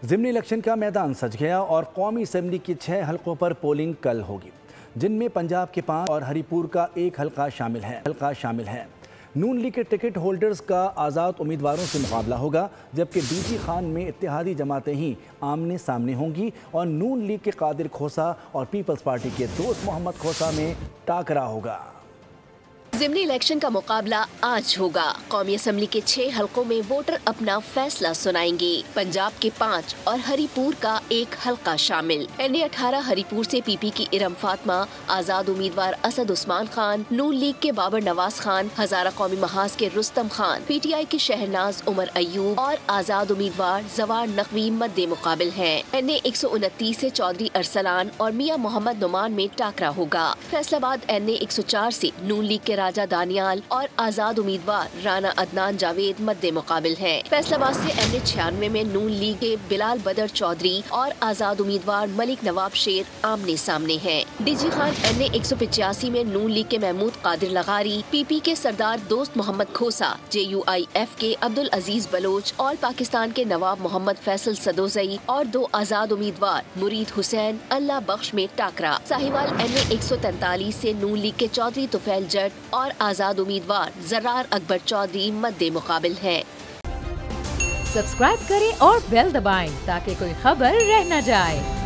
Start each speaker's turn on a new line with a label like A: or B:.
A: ज़िमनी election का मैदान सज गया और कौमी असम्बली की 6 हलकों पर पोलिंग कल होगी, जिनमें पंजाब के 5 और हरिपुर का 1 हलका शामिल है। नून लीग के टिकट होल्डर्स का आज़ाद उम्मीदवारों से मुकाबला होगा, जबकि डीजी खान में इत्तेहादी जमातें ही आमने सामने होंगी और नून लीग के कादिर खोसा और पीपल्स पार्टी के दोस्त मोहम्मद खोसा में टाकरा होगा।
B: ज़िमनी इलेक्शन का मुकाबला आज होगा। कौमी असम्बली के 6 हलकों में वोटर अपना फैसला सुनाएंगे। पंजाब के 5 और हरिपुर का 1 हलका शामिल। NA 18 हरिपुर से PP की इरम फातिमा, आज़ाद उम्मीदवार असद उस्मान खान, नून लीग के बाबर नवाज खान, हज़ारा कौमी महाज के रुस्तम खान, PTI के शहनाज उमर अयूब और आज़ाद उम्मीदवार जवार नकवी मद्दे मुकाबिल हैं। NA 129 से चौधरी अरसलान और मियां मोहम्मद नुमान में टाकरा होगा। फैसलाबाद NA 104 से नून लीग के राजा दानियाल और आज़ाद उम्मीदवार राना अदनान जावेद मद्दे मुकाबिल हैं। फैसलाबाद से NA 96 में नून लीग के बिलाल बदर चौधरी और आज़ाद उम्मीदवार मलिक नवाब शेर आमने सामने हैं। डीजी खान NA 185 में नून लीग के महमूद कादिर लगारी, PP के सरदार दोस्त मोहम्मद खोसा, JUIF के अब्दुल अजीज बलोच और पाकिस्तान के नवाब मोहम्मद फैसल सदोजई और 2 आज़ाद उम्मीदवार मुरीद हुसैन अल्लाह बख्श में टाकरा। साहिवाल NA 143 से नून लीग के चौधरी तुफैल जट और आज़ाद उम्मीदवार जरार अकबर चौधरी मद्दे मुकाबिल है।
C: सब्सक्राइब करें और बेल दबाएं ताकि कोई खबर रह न जाए।